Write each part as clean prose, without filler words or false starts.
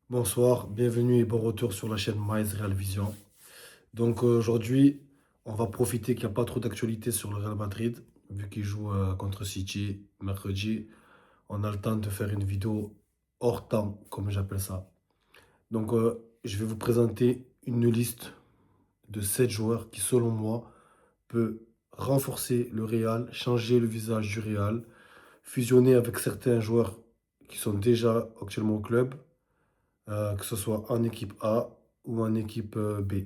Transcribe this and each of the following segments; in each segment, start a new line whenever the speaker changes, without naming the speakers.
Bonsoir, bienvenue et bon retour sur la chaîne Maïs Real Vision. Aujourd'hui, on va profiter qu'il n'y a pas trop d'actualité sur le Real Madrid, vu qu'il joue contre City mercredi. On a le temps de faire une vidéo hors temps, comme j'appelle ça. Je vais vous présenter une liste de 7 joueurs qui, selon moi, peut renforcer le Real, changer le visage du Real, fusionner avec certains joueurs qui sont déjà actuellement au club, que ce soit en équipe A ou en équipe B.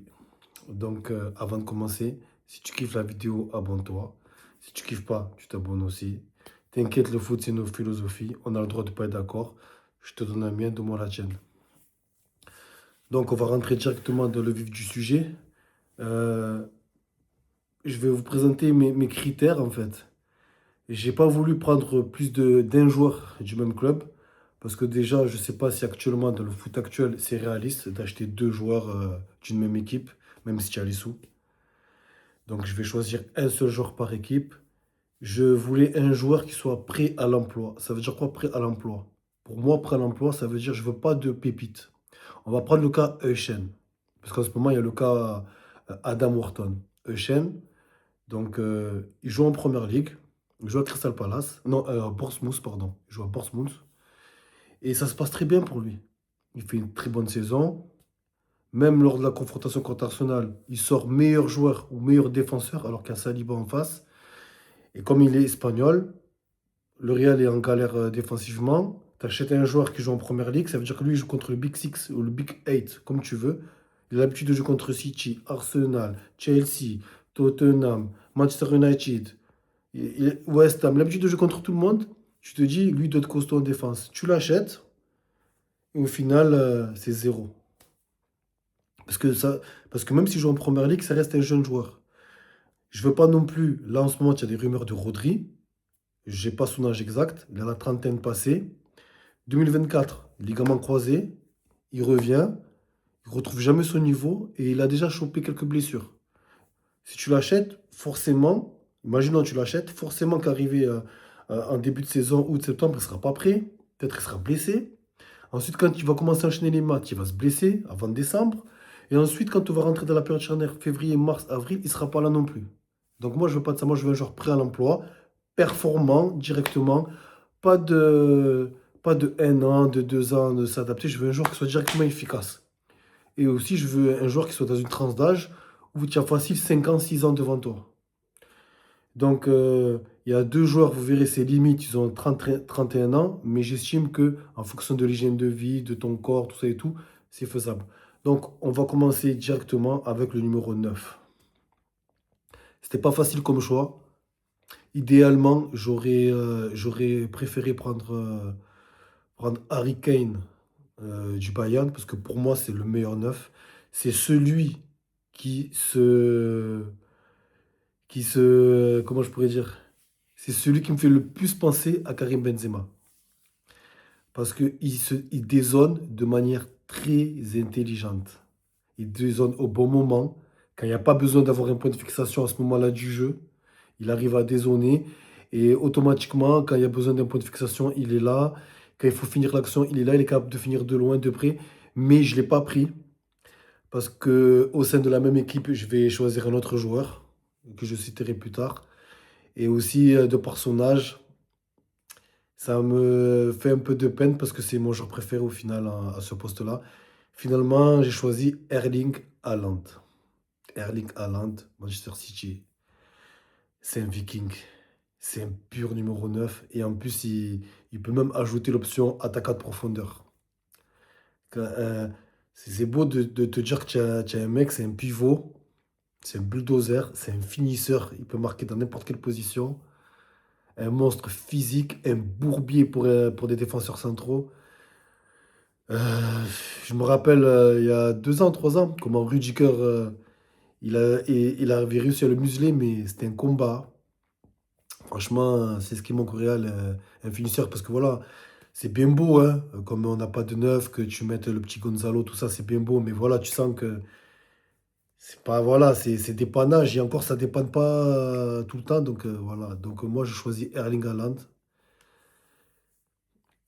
Avant de commencer, si tu kiffes la vidéo, abonne-toi. Si tu kiffes pas, tu t'abonnes aussi. T'inquiète, le foot, c'est nos philosophies. On a le droit de pas être d'accord. Je te donne la mienne, donne-moi la tienne. Donc, on va rentrer directement dans le vif du sujet. Euh, je vais vous présenter mes critères, en fait. J'ai pas voulu prendre plus d'un joueur du même club. Parce que déjà, je sais pas si actuellement, dans le foot actuel, c'est réaliste d'acheter deux joueurs d'une même équipe, même si tu as les sous. Donc, je vais choisir un seul joueur par équipe. Je voulais un joueur qui soit prêt à l'emploi. Ça veut dire quoi, prêt à l'emploi? Pour moi, prêt à l'emploi, ça veut dire je veux pas de pépites. On va prendre le cas Euchen. Parce qu'en ce moment, il y a le cas Adam Wharton. Euchen, il joue en Première Ligue. Il joue à Crystal Palace. Non, Portsmouth, pardon. Il joue à Portsmouth. Et ça se passe très bien pour lui. Il fait une très bonne saison. Même lors de la confrontation contre Arsenal, il sort meilleur joueur ou meilleur défenseur alors qu'il y a Saliba en face. Et comme il est espagnol, le Real est en galère défensivement. Tu achètes un joueur qui joue en Première Ligue, ça veut dire que lui il joue contre le Big Six ou le Big Eight, comme tu veux. Il a l'habitude de jouer contre City, Arsenal, Chelsea, Tottenham, Manchester United, West Ham. Il a l'habitude de jouer contre tout le monde. Tu te dis, lui doit être costaud en défense. Tu l'achètes et au final, c'est zéro. Parce que, ça, parce que même s'il joue en Première Ligue, ça reste un jeune joueur. Je veux pas non plus. Là, en ce moment, il y a des rumeurs de Rodri. J'ai pas son âge exact. Il a la trentaine passée. 2024, ligament croisé. Il revient. Il retrouve jamais son niveau et il a déjà chopé quelques blessures. Si tu l'achètes, forcément, imaginons que tu l'achètes, forcément qu'arrivé en début de saison, août-septembre, il ne sera pas prêt. Peut-être qu'il sera blessé. Ensuite, quand il va commencer à enchaîner les matchs, il va se blesser avant décembre. Et ensuite, quand on va rentrer dans la période charnière, février, mars, avril, il ne sera pas là non plus. Donc moi, je veux pas de ça. Moi, je veux un joueur prêt à l'emploi, performant directement. Pas de, pas de un an, de 2 ans de s'adapter. Je veux un joueur qui soit directement efficace. Et aussi, je veux un joueur qui soit dans une tranche d'âge où tu as facile 5 ans, 6 ans devant toi. Il y a deux joueurs, vous verrez, c'est limite, ils ont 30, 31 ans, mais j'estime que en fonction de l'hygiène de vie, de ton corps, tout ça et tout, c'est faisable. Donc, on va commencer directement avec le numéro 9. C'était pas facile comme choix. Idéalement, j'aurais préféré prendre Harry Kane du Bayern, parce que pour moi, c'est le meilleur neuf. C'est celui qui se, comment je pourrais dire? C'est celui qui me fait le plus penser à Karim Benzema. Parce qu'il dézone de manière très intelligente. Il dézone au bon moment, quand il n'y a pas besoin d'avoir un point de fixation à ce moment-là du jeu. Il arrive à dézoner et automatiquement, quand il y a besoin d'un point de fixation, il est là. Quand il faut finir l'action, il est là. Il est capable de finir de loin, de près. Mais je ne l'ai pas pris parce que au sein de la même équipe, je vais choisir un autre joueur que je citerai plus tard. Et aussi, de par son âge, ça me fait un peu de peine parce que c'est mon joueur préféré au final à ce poste-là. Finalement, j'ai choisi Erling Haaland. Erling Haaland, Manchester City. C'est un Viking. C'est un pur numéro 9. Et en plus, il peut même ajouter l'option attaquant de profondeur. C'est beau de te dire que tu as un mec, c'est un pivot, c'est un bulldozer, c'est un finisseur. Il peut marquer dans n'importe quelle position. Un monstre physique, un bourbier pour des défenseurs centraux. Euh, je me rappelle, il y a 2 ans, 3 ans, comment Rudiger, il avait réussi à le museler, mais c'était un combat. Franchement, c'est ce qui manque au Real, un finisseur, parce que voilà, c'est bien beau, hein, comme on n'a pas de neuf, que tu mettes le petit Gonzalo, tout ça, c'est bien beau, mais voilà, tu sens que c'est pas, voilà, c'est dépannage, et encore, ça dépanne pas tout le temps, voilà. Moi, je choisis Erling Haaland.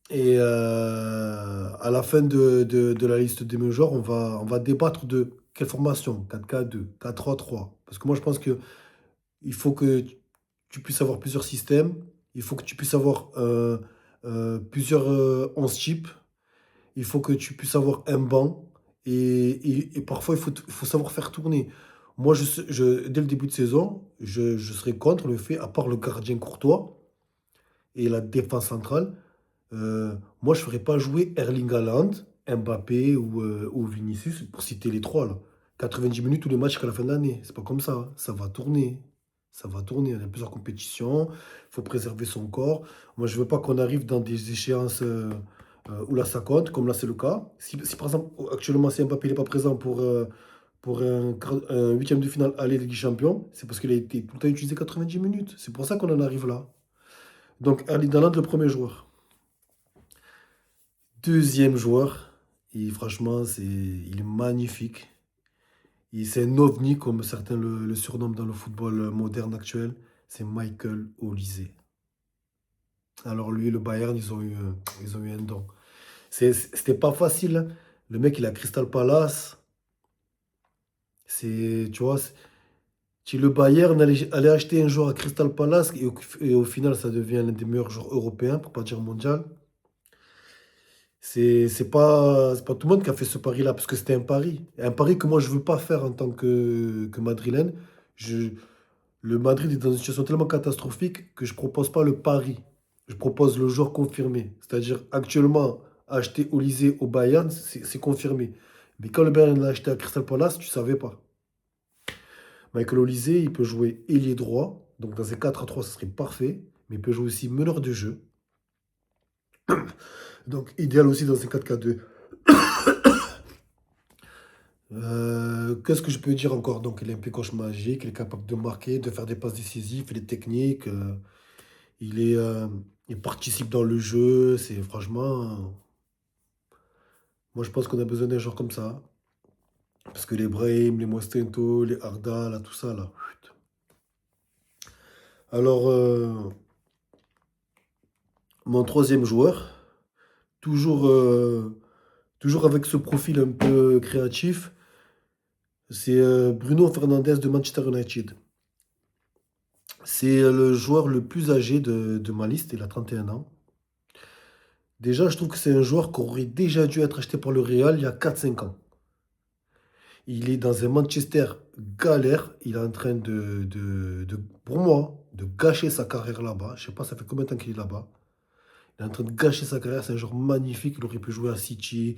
Et à la fin de la liste des meilleurs joueurs, on va débattre de quelle formation, 4-4-2, 4-3-3. Parce que moi, je pense que il faut que tu puisses avoir plusieurs systèmes. Il faut que tu puisses avoir plusieurs 11 types. Il faut que tu puisses avoir un banc. Et parfois, il faut savoir faire tourner. Moi, dès le début de saison, je serais contre le fait, à part le gardien Courtois et la défense centrale, moi, je ne ferais pas jouer Erling Haaland, Mbappé ou Vinicius, pour citer les trois, là. 90 minutes tous les matchs jusqu'à la fin de l'année. C'est pas comme ça, hein. Ça va tourner. Ça va tourner. Il y a plusieurs compétitions. Il faut préserver son corps. Moi, je veux pas qu'on arrive dans des échéances où là, ça compte, comme là, c'est le cas. Si, par exemple, actuellement, si Mbappé n'est pas présent pour un huitième de finale aller Ligue des Champions, c'est parce qu'il a été tout le temps utilisé 90 minutes. C'est pour ça qu'on en arrive là. Donc, Erling Haaland, le premier joueur. Deuxième joueur, et franchement, il est magnifique. C'est un ovni, comme certains le surnomment dans le football moderne actuel. C'est Michael Olise. Alors lui et le Bayern, ils ont eu un don. C'était pas facile, hein. Le mec, il a Crystal Palace. Tu vois, si le Bayern allait acheter un joueur à Crystal Palace et au final, ça devient l'un des meilleurs joueurs européens, pour pas dire mondial. C'est pas tout le monde qui a fait ce pari-là, parce que c'était un pari. Et un pari que moi, je ne veux pas faire en tant que Madrilène. Je, le Madrid est dans une situation tellement catastrophique que je ne propose pas le pari. Je propose le joueur confirmé. C'est-à-dire, actuellement, acheter Olysée au Bayern, c'est confirmé. Mais quand le Bayern l'a acheté à Crystal Palace, tu ne savais pas. Michael Olysée, il peut jouer ailier droit. Donc, dans ces 4-3, ce serait parfait. Mais il peut jouer aussi meneur de jeu. Donc, idéal aussi dans ces 4-4-2. Qu'est-ce que je peux dire encore? Donc, il a un pied-coche magique, il est capable de marquer, de faire des passes décisives, il est technique, il est, euh, il participe dans le jeu. C'est franchement, moi je pense qu'on a besoin d'un joueur comme ça. Parce que les Brahim, les Mostento, les Arda, là, tout ça, là. Chut. Alors, mon troisième joueur, toujours, toujours avec ce profil un peu créatif, c'est Bruno Fernandes de Manchester United. C'est le joueur le plus âgé de ma liste, il a 31 ans. Déjà, je trouve que c'est un joueur qui aurait déjà dû être acheté par le Real il y a 4-5 ans. Il est dans un Manchester galère. Il est en train pour moi, de gâcher sa carrière là-bas. Je sais pas, ça fait combien de temps qu'il est là-bas. Il est en train de gâcher sa carrière. C'est un joueur magnifique. Il aurait pu jouer à City.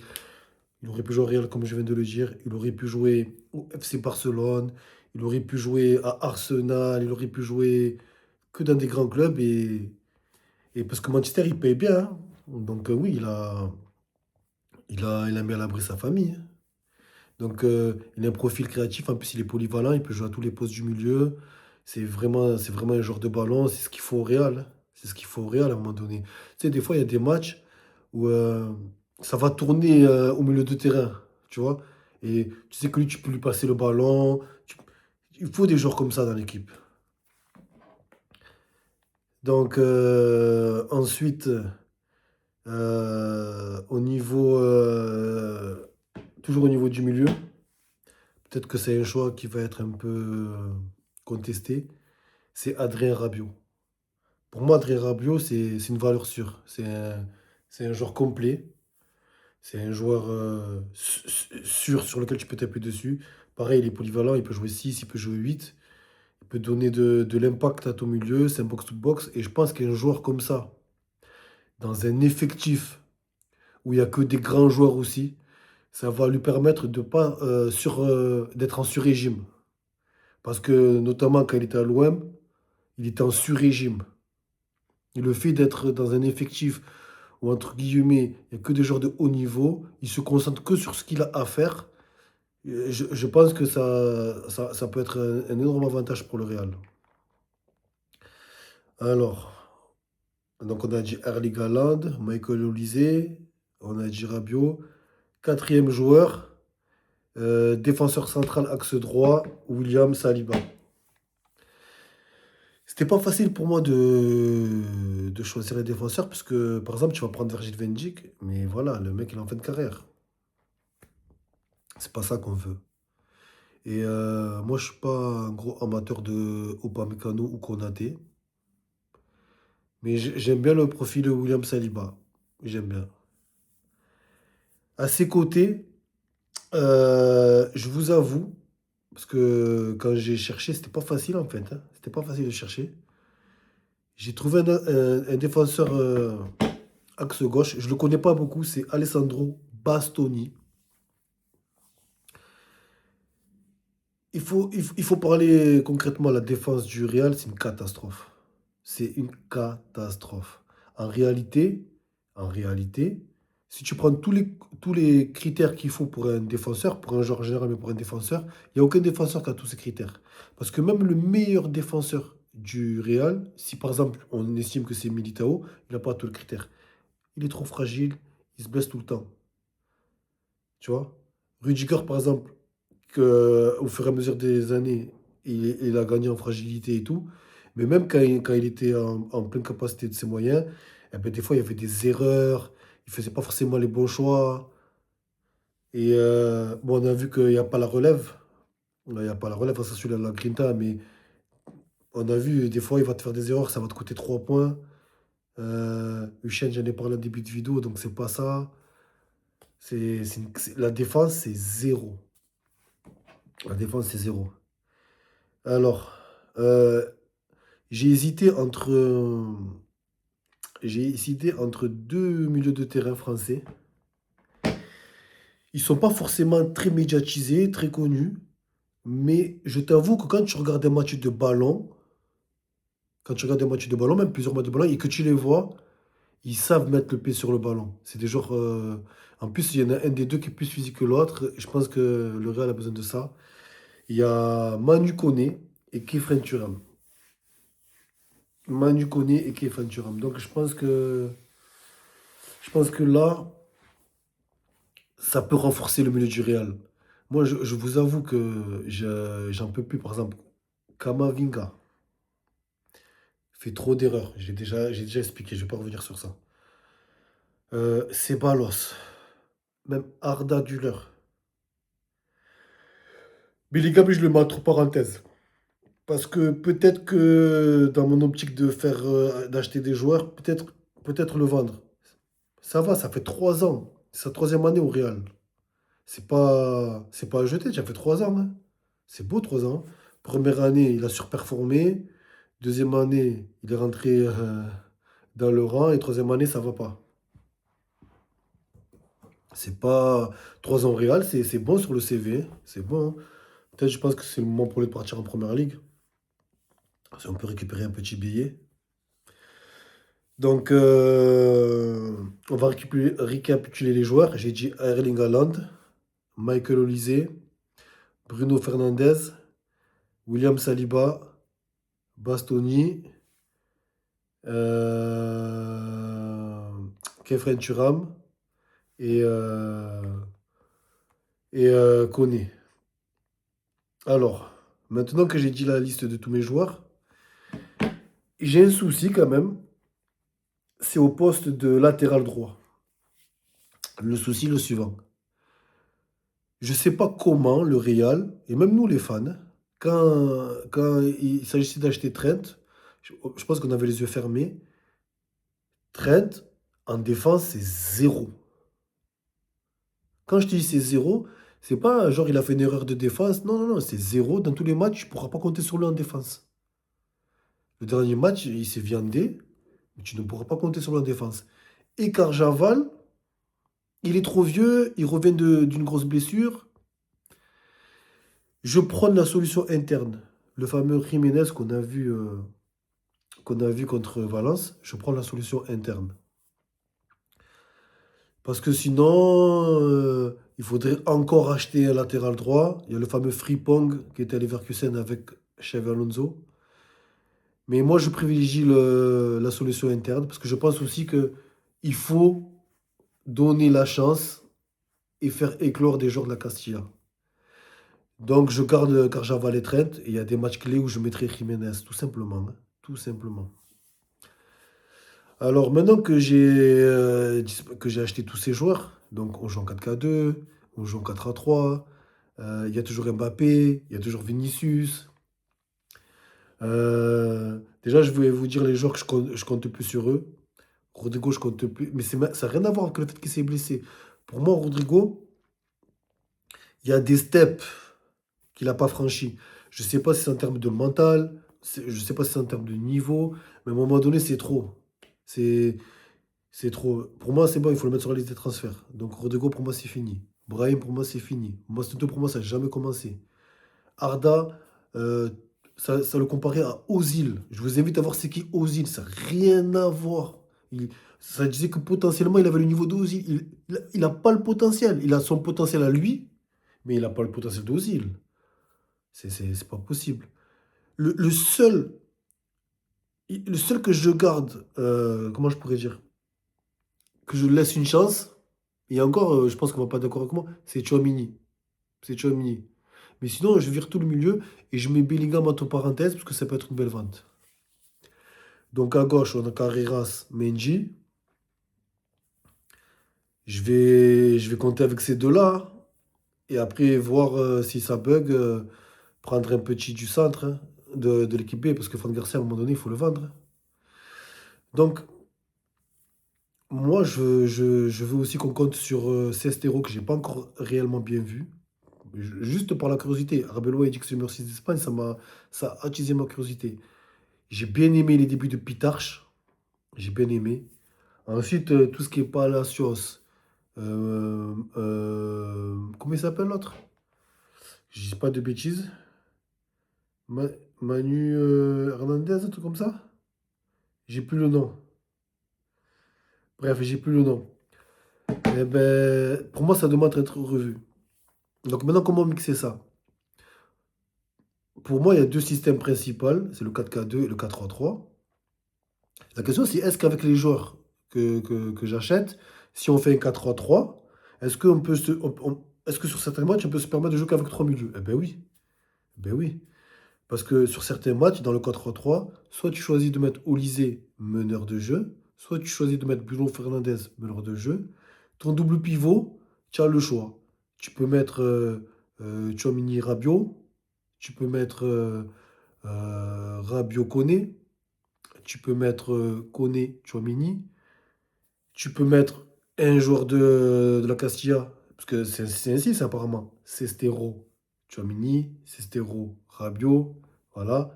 Il aurait pu jouer au Real, comme je viens de le dire. Il aurait pu jouer au FC Barcelone. Il aurait pu jouer à Arsenal. Il aurait pu jouer que dans des grands clubs. Et parce que Manchester, il paye bien, hein. Donc oui, il a mis à l'abri sa famille, hein. Donc il a un profil créatif, en plus il est polyvalent, il peut jouer à tous les postes du milieu. C'est vraiment un joueur de ballon, c'est ce qu'il faut au Real, hein. C'est ce qu'il faut au Real à un moment donné. Tu sais, des fois il y a des matchs où ça va tourner au milieu de terrain, tu vois. Et tu sais que lui, tu peux lui passer le ballon. Il faut des joueurs comme ça dans l'équipe. Donc ensuite, toujours au niveau du milieu. Peut-être que c'est un choix qui va être un peu contesté. C'est Adrien Rabiot. Pour moi, Adrien Rabiot, c'est une valeur sûre. C'est un joueur complet. C'est un joueur sûr sur lequel tu peux taper dessus. Pareil, il est polyvalent. Il peut jouer 6, il peut jouer 8. Il peut donner de l'impact à ton milieu. C'est un box-to-box. Et je pense qu'un joueur comme ça, dans un effectif où il n'y a que des grands joueurs aussi, ça va lui permettre de pas d'être en sur-régime. Parce que notamment quand il était à l'OM, il était en sur-régime. Et le fait d'être dans un effectif où, entre guillemets, il n'y a que des joueurs de haut niveau, il se concentre que sur ce qu'il a à faire. Je pense que ça peut être un énorme avantage pour le Real. Alors, donc on a dit Erling Haaland, Michael Olise, on a dit Rabiot. Quatrième joueur, défenseur central axe droit, William Saliba. C'était pas facile pour moi de choisir les défenseurs parce que, par exemple, tu vas prendre Virgil van Dijk, mais voilà, le mec, il est en fin de carrière. C'est pas ça qu'on veut. Et moi, je suis pas un gros amateur de Upamecano ou Konaté, mais j'aime bien le profil de William Saliba. J'aime bien. À ses côtés, je vous avoue, parce que quand j'ai cherché, c'était pas facile en fait, hein. C'était pas facile de chercher. J'ai trouvé un défenseur axe gauche. Je le connais pas beaucoup, c'est Alessandro Bastoni. Il faut parler concrètement. La défense du Real, c'est une catastrophe. C'est une catastrophe. En réalité, en réalité, si tu prends tous les critères qu'il faut pour un défenseur, pour un joueur en général, mais pour un défenseur, il n'y a aucun défenseur qui a tous ces critères. Parce que même le meilleur défenseur du Real, si par exemple on estime que c'est Militao, il n'a pas tous les critères. Il est trop fragile, il se blesse tout le temps. Tu vois? Rudiger, par exemple, au fur et à mesure des années, il a gagné en fragilité et tout. Mais même quand il était en pleine capacité de ses moyens, eh ben, des fois, il y avait des erreurs. Il faisait pas forcément les bons choix. Et bon, on a vu qu'il n'y a pas la relève. Là, il n'y a pas la relève, ça, celui-là, la Grinta. Mais on a vu, des fois, il va te faire des erreurs, ça va te coûter 3 points. Hussein, j'en ai parlé en début de vidéo, donc c'est pas ça. La défense, c'est zéro. La défense, c'est zéro. Alors, euh, j'ai hésité entre, j'ai hésité entre deux milieux de terrain français. Ils sont pas forcément très médiatisés, très connus, mais je t'avoue que quand tu regardes un match de ballon, même plusieurs matchs de ballon, et que tu les vois, ils savent mettre le pied sur le ballon. C'est des joueurs. En plus, il y en a un des deux qui est plus physique que l'autre. Je pense que le Real a besoin de ça. Il y a Manu Koné et Kefren Turam. Manu Koné et Kefren Turam. Donc je pense que là, ça peut renforcer le milieu du Real. Moi, je vous avoue que j'en peux plus. Par exemple, Kamavinga fait trop d'erreurs. J'ai déjà expliqué, je ne vais pas revenir sur ça. Ceballos, même Arda Güler. Bellingham, je le mets entre parenthèses. Parce que peut-être que dans mon optique d'acheter des joueurs, peut-être le vendre. Ça va, ça fait 3 ans. C'est sa troisième année au Real. C'est pas à jeter, ça fait 3 ans, hein. C'est beau, 3 ans. Première année, il a surperformé. Deuxième année, il est rentré dans le rang. Et troisième année, ça va pas. C'est pas 3 ans au Real, c'est bon sur le CV. C'est bon, hein. Peut-être, je pense que c'est le moment pour lui de partir en première ligue. Si on peut récupérer un petit billet. Donc, on va récapituler les joueurs. J'ai dit Erling Haaland, Michael Olise, Bruno Fernandes, William Saliba, Bastoni, euh, Kefren Turam et Koné. Alors, maintenant que j'ai dit la liste de tous mes joueurs, j'ai un souci quand même. C'est au poste de latéral droit. Le souci est le suivant. Je ne sais pas comment le Real, et même nous les fans, quand il s'agissait d'acheter Trent, je pense qu'on avait les yeux fermés. Trent, en défense, c'est zéro. Quand je te dis c'est zéro, c'est pas genre il a fait une erreur de défense. Non, non, non, c'est zéro. Dans tous les matchs, tu ne pourras pas compter sur lui en défense. Le dernier match, il s'est viandé, mais tu ne pourras pas compter sur lui en défense. Et Carjaval, il est trop vieux, il revient d'une grosse blessure. Je prends la solution interne. Le fameux Jiménez qu'on a vu contre Valence, je prends la solution interne. Parce que sinon, il faudrait encore acheter un latéral droit. Il y a le fameux Frimpong qui était à Leverkusen avec Xavi Alonso. Mais moi, je privilégie la solution interne parce que je pense aussi que il faut donner la chance et faire éclore des joueurs de la Castilla. Donc, je garde Carjaval et Trent et il y a des matchs clés où je mettrai Jiménez, tout simplement, hein. tout simplement. Alors maintenant que j'ai acheté tous ces joueurs, donc on joue en 4K2, on joue en 4-3-3, il y a toujours Mbappé, il y a toujours Vinicius. Déjà, je vais vous dire les joueurs que je compte plus sur eux. Rodrigo, je compte plus. Mais ça n'a rien à voir avec le fait qu'il s'est blessé. Pour moi, Rodrigo, il y a des steps qu'il n'a pas franchis. Je ne sais pas si c'est en termes de mental, je ne sais pas si c'est en termes de niveau, mais à un moment donné, c'est trop. C'est c'est trop. Pour moi, c'est bon, il faut le mettre sur la liste des transferts. Donc, Rodrigo, pour moi, c'est fini. Brahim, pour moi, c'est fini. Mostento, pour moi, ça n'a jamais commencé. Arda, euh, ça le comparait à Ozil. Je vous invite à voir c'est qui Ozil. Ça n'a rien à voir. Ça disait que potentiellement, il avait le niveau d'Ozil. Il n'a pas le potentiel. Il a son potentiel à lui, mais il n'a pas le potentiel d'Ozil. C'est pas possible. Le seul, le seul que je garde, comment je pourrais dire, que je laisse une chance, et encore, je pense qu'on va pas d'accord avec moi, c'est Tchouaméni. C'est Tchouaméni. Mais sinon, je vire tout le milieu et je mets Bellingham entre parenthèses parce que ça peut être une belle vente. Donc à gauche, on a Carreras, Mendy. Je vais compter avec ces deux-là. Et après, voir si ça bug, prendre un petit du centre de l'équipe B, parce que Van Garcia, à un moment donné, il faut le vendre. Donc, moi, je veux aussi qu'on compte sur Sestero, que j'ai pas encore réellement bien vu. Juste par la curiosité. Arbeloa a dit que c'est le meilleur 6 d'Espagne, ça a attisé ma curiosité. J'ai bien aimé les débuts de Pitarch. J'ai bien aimé. Ensuite, tout ce qui est Palacios. Comment il s'appelle l'autre? Je dis pas de bêtises. Ma- Manu Hernandez, un truc comme ça? J'ai plus le nom. Bref, j'ai plus le nom. Eh ben, pour moi, ça demande d'être revu. Donc maintenant, comment mixer ça? Pour moi, il y a deux systèmes principaux. C'est le 4K2 et le 4-3-3. La question, c'est est-ce qu'avec les joueurs que j'achète, si on fait un 4-3-3, est-ce qu'on peut est-ce que sur certains matchs, on peut se permettre de jouer qu'avec trois milieux? Eh ben oui. Eh ben oui. Parce que sur certains matchs, dans le 4-3-3, soit tu choisis de mettre Olysée meneur de jeu, soit tu choisis de mettre Bruno Fernandes meneur de jeu. Ton double pivot, tu as le choix. Tu peux mettre Tchouaméni Rabiot, tu peux mettre Rabiot Koné, tu peux mettre Koné Tchouaméni, tu peux mettre un joueur de la Castilla, parce que c'est ainsi, c'est apparemment. Sestero Tchouaméni, Sestero Rabiot, voilà.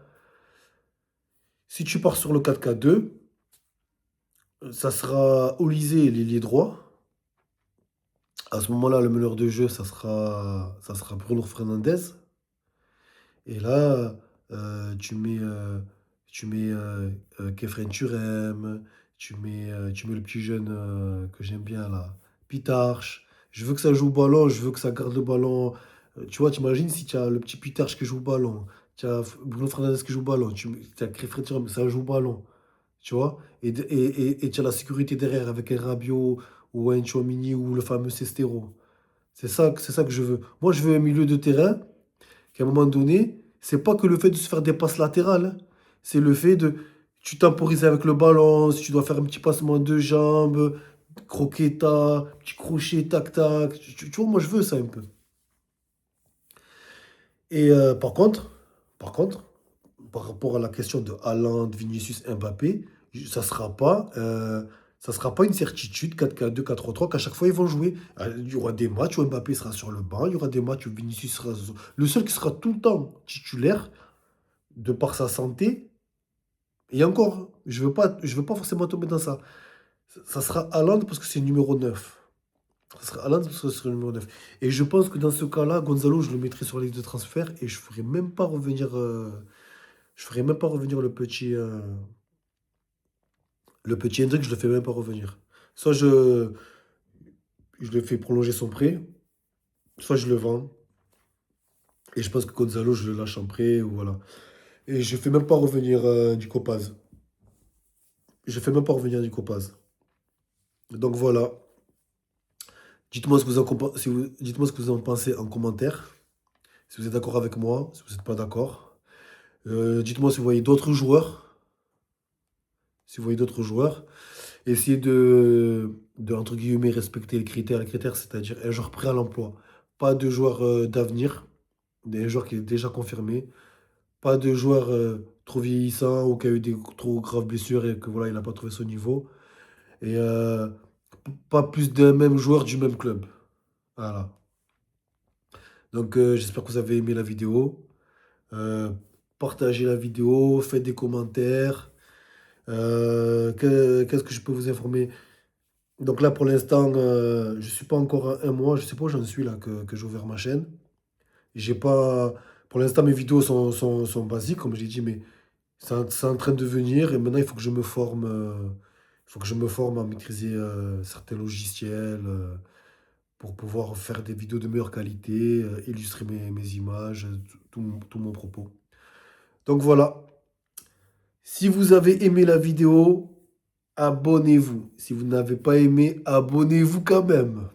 Si tu pars sur le 4-4-2, ça sera Olysée, l'ailier droit. À ce moment-là, le meneur de jeu, ça sera Bruno Fernandes. Et là, tu mets Kefren Turem, tu mets le petit jeune que j'aime bien là, Pitarch. Je veux que ça joue au ballon, je veux que ça garde le ballon. Tu vois, t'imagines si tu as le petit Pitarch qui joue au ballon, tu as Bruno Fernandes qui joue au ballon, tu as Kefren Turem, ça joue au ballon. Tu vois? Et tu as la sécurité derrière avec un Rabiot ou un Tchouaméni ou le fameux Sestero. C'est ça que je veux. Moi, je veux un milieu de terrain qu'à un moment donné, c'est pas que le fait de se faire des passes latérales, hein. C'est le fait de. Tu temporises avec le ballon, si tu dois faire un petit passement de jambes, croqueta, petit crochet, tac-tac. Tu vois, moi, je veux ça un peu. Et par rapport à la question de Haaland, Vinicius, Mbappé, ça sera pas, ça sera pas une certitude 4-4-2, 4-3-3 qu'à chaque fois ils vont jouer. Il y aura des matchs où Mbappé sera sur le banc, il y aura des matchs où Vinicius sera. Le seul qui sera tout le temps titulaire, de par sa santé, et encore, je veux pas forcément tomber dans ça. Ça sera Haaland parce que c'est le numéro 9. Ça sera Haaland parce que c'est le numéro 9. Et je pense que dans ce cas-là, Gonzalo, je le mettrai sur la liste de transfert et je ferai même pas revenir le petit Hendrick, je le fais même pas revenir. Soit je le fais prolonger son prêt, soit je le vends. Et je pense que Gonzalo, je le lâche en prêt, ou voilà. Et je fais même pas revenir du Copaz. Je fais même pas revenir du Copaz. Donc voilà. Dites-moi ce que dites-moi ce que vous en pensez en commentaire. Si vous êtes d'accord avec moi, si vous n'êtes pas d'accord. Dites-moi si vous voyez d'autres joueurs. si vous voyez d'autres joueurs. Essayez entre guillemets, respecter les critères. Les critères, c'est-à-dire un joueur prêt à l'emploi. Pas de joueur d'avenir, des joueurs qui est déjà confirmé. Pas de joueur trop vieillissant ou qui a eu des trop graves blessures et que voilà, il n'a pas trouvé son niveau. Et pas plus d'un même joueur du même club. Voilà. Donc j'espère que vous avez aimé la vidéo. Euh, Partagez la vidéo, faites des commentaires. Qu'est-ce que je peux vous informer? Donc là, pour l'instant, je ne suis pas encore à un mois. Je sais pas où j'en suis là, que j'ai ouvert ma chaîne. J'ai pas... Pour l'instant, mes vidéos sont basiques, comme je l'ai dit, mais c'est en train de venir. Et maintenant, il faut que je me forme, il faut que je me forme à maîtriser certains logiciels pour pouvoir faire des vidéos de meilleure qualité, illustrer mes images, tout mon propos. Donc voilà. Si vous avez aimé la vidéo, abonnez-vous. Si vous n'avez pas aimé, abonnez-vous quand même.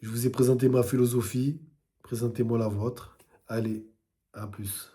Je vous ai présenté ma philosophie. Présentez-moi la vôtre. Allez, à plus.